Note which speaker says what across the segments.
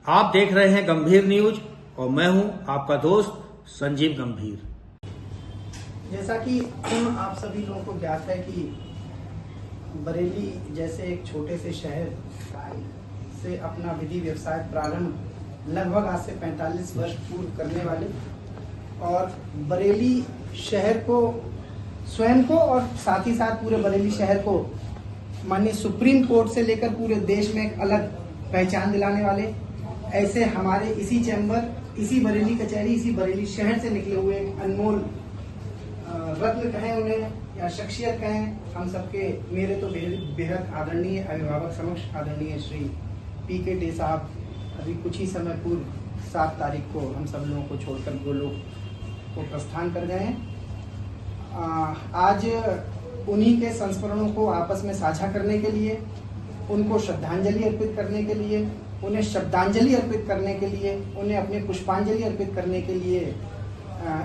Speaker 1: आप देख रहे हैं गंभीर न्यूज और मैं हूं आपका दोस्त संजीव गंभीर।
Speaker 2: जैसा कि आप सभी लोगों को ज्ञात है कि बरेली जैसे एक छोटे से शहर से अपना विधि व्यवसाय प्रारंभ लगभग आज से 45 वर्ष पूर्व करने वाले और बरेली शहर को स्वयं को और साथ ही साथ पूरे बरेली शहर को माननीय सुप्रीम कोर्ट से लेकर पूरे देश में एक अलग पहचान दिलाने वाले ऐसे हमारे इसी चैम्बर, इसी बरेली कचहरी, इसी बरेली शहर से निकले हुए एक अनमोल रत्न कहें उन्हें या शख्सियत कहें, हम सबके मेरे तो बेहद आदरणीय अभिभावक समक्ष आदरणीय श्री पीके डे साहब अभी कुछ ही समय पूर्व 7 तारीख को हम सब लोगों को छोड़कर गोलोक को प्रस्थान कर गए हैं। आज उन्हीं के संस्मरणों को आपस में साझा करने के लिए, उनको श्रद्धांजलि अर्पित करने के लिए, उन्हें श्रद्धांजलि अर्पित करने के लिए, उन्हें अपने पुष्पांजलि अर्पित करने के लिए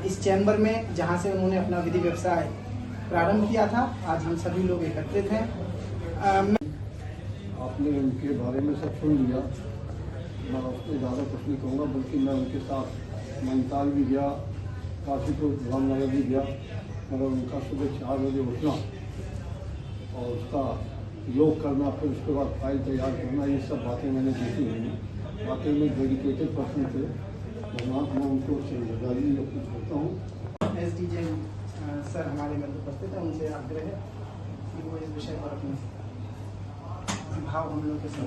Speaker 2: इस चैम्बर में जहां से उन्होंने अपना विधि व्यवसाय प्रारंभ किया था, आज हम सभी लोग एकत्रित हैं।
Speaker 3: आपने उनके बारे में सब सुन लिया, मैं उससे ज़्यादा कुछ नहीं कहूँगा, बल्कि मैं उनके साथ नैनीताल भी गया, काशी को रामनगर भी गया, मगर उनका सुबह 4 बजे उठना और उसका योग करना, फिर उसके बाद फाइल तैयार करना, ये सब बातें मैंने देखी हुई हैं। वाकई में डेडिकेटेड पर्सन थे। भगवान मैं उनको श्रद्धांजलि अर्पित करता हूँ।
Speaker 2: SD जैन सर हमारे मध्य उपस्थित है, उनसे आग्रह है कि वो इस विषय पर अपने भाव हम लोग के साथ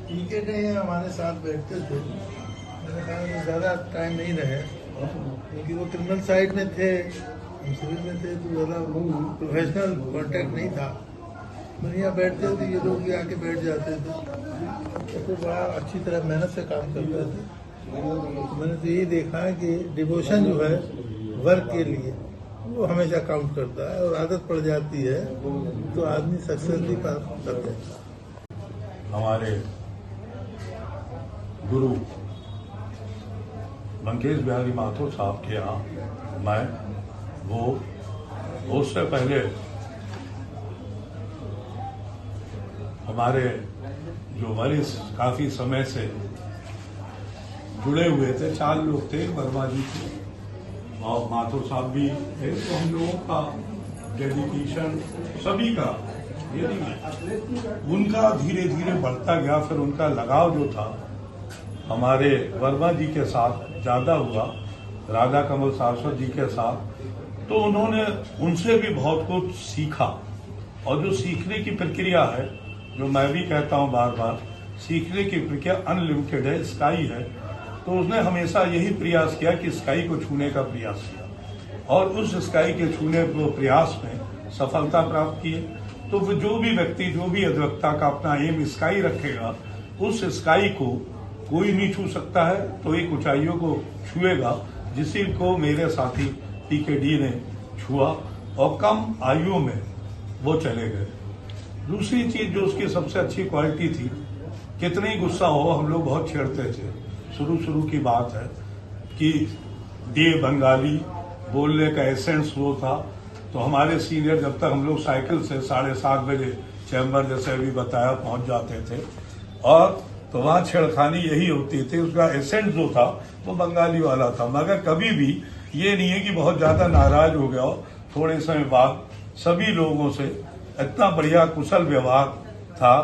Speaker 4: पीके डे हमारे साथ बैठते थे। मैंने कहा कि ज़्यादा टाइम नहीं रहे क्योंकि वो क्रिमिनल साइड में थे, सिविल में थे, तो ज़्यादा प्रोफेशनल कांटेक्ट नहीं था। बढ़िया बैठते थे, ये लोग भी आके बैठ जाते थे, तो बड़ा अच्छी तरह मेहनत से काम करते थे। मैंने तो यही देखा है कि डिवोशन जो है वर्क के लिए वो हमेशा काउंट करता है, और आदत पड़ जाती है तो आदमी सक्सेस भी प्राप्त कर देता है।
Speaker 5: हमारे गुरु मंकेश बिहारी माथुर साहब के यहाँ मैं वो उससे पहले हमारे जो वरिष्ठ काफी समय से जुड़े हुए थे, 4 लोग थे, वर्मा जी थे और माथुर साहब भी थे, तो हम लोगों का डेडिकेशन सभी का यदि उनका धीरे धीरे बढ़ता गया, फिर उनका लगाव जो था हमारे वर्मा जी के साथ ज्यादा हुआ, राधा कमल सारस्वत जी के साथ, तो उन्होंने उनसे भी बहुत कुछ सीखा। और जो सीखने की प्रक्रिया है, जो मैं भी कहता हूं बार बार, सीखने की प्रक्रिया अनलिमिटेड है, स्काई है। तो उसने हमेशा यही प्रयास किया कि स्काई को छूने का प्रयास किया और उस स्काई के छूने को प्रयास में सफलता प्राप्त की। तो वो जो भी व्यक्ति, जो भी अधिवक्ता का अपना एम स्काई रखेगा, उस स्काई को कोई नहीं छू सकता है, तो एक ऊंचाइयों को छुएगा, जिसी को मेरे साथी पीके डी ने छुआ और कम आयु में वो चले गए। दूसरी चीज जो उसकी सबसे अच्छी क्वालिटी थी, कितने ही गुस्सा हो, हम लोग बहुत छेड़ते थे। शुरू की बात है कि डे बंगाली बोलने का एसेंस वो था, तो हमारे सीनियर जब तक हम लोग साइकिल से 7:30 बजे चैम्बर जैसे अभी बताया पहुंच जाते थे, और तो वहां छेड़खानी यही होती थी। उसका एसेंट जो था वो बंगाली वाला था, मगर कभी भी ये नहीं है कि बहुत ज्यादा नाराज हो गया हो। थोड़े समय बाद सभी लोगों से इतना बढ़िया कुशल व्यवहार था।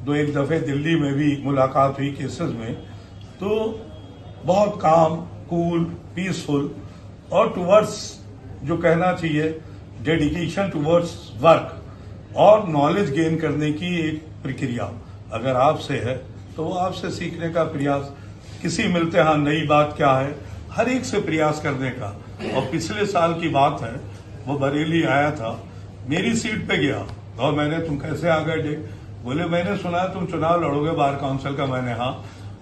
Speaker 5: 1 दफे दिल्ली में भी मुलाकात हुई केसेस में, तो बहुत काम, कूल, पीसफुल और टुवर्ड्स जो कहना चाहिए डेडिकेशन टुवर्ड्स वर्क और नॉलेज गेन करने की एक प्रक्रिया अगर आपसे है, तो वो आपसे सीखने का प्रयास। किसी मिलते हाँ नई बात क्या है, हर एक से प्रयास करने का। और पिछले साल की बात है, वो बरेली आया था, मेरी सीट पे गया और मैंने, तुम कैसे आ गए डे? बोले मैंने सुना तुम चुनाव लड़ोगे बार काउंसिल का। मैंने हाँ,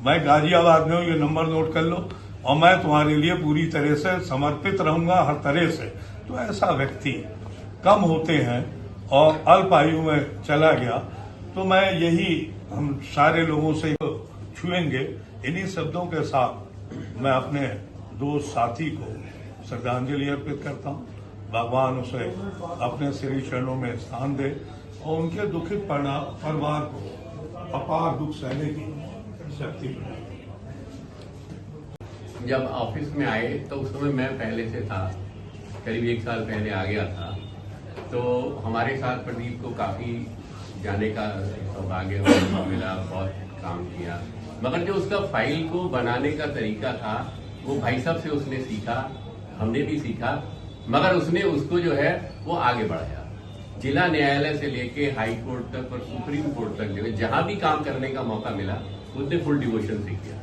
Speaker 5: मैं गाजियाबाद में हूँ, ये नंबर नोट कर लो, और मैं तुम्हारे लिए पूरी तरह से समर्पित रहूंगा हर तरह से। तो ऐसा व्यक्ति कम होते हैं और अल्प आयु में चला गया। तो मैं यही हम सारे लोगों से छुएंगे। इन्हीं शब्दों के साथ मैं अपने दोस्त साथी को श्रद्धांजलि अर्पित करता हूँ। भगवान उसे अपने श्री चरणों में स्थान दे और उनके दुखित परिवार को अपार दुख सहने की शक्ति प्रदान।
Speaker 6: जब ऑफिस में आए तो उस समय मैं पहले से था, करीब 1 साल पहले आ गया था। तो हमारे साथ प्रदीप को काफी जाने का सौभाग्य मिला, बहुत काम किया, मगर जो उसका फाइल को बनाने का तरीका था वो भाई साहब से उसने सीखा, हमने भी सीखा, मगर उसने उसको जो है वो आगे बढ़ाया। जिला न्यायालय से लेके हाई कोर्ट तक और सुप्रीम कोर्ट तक जो है जहां भी काम करने का मौका मिला उसने फुल डिवोशन से किया।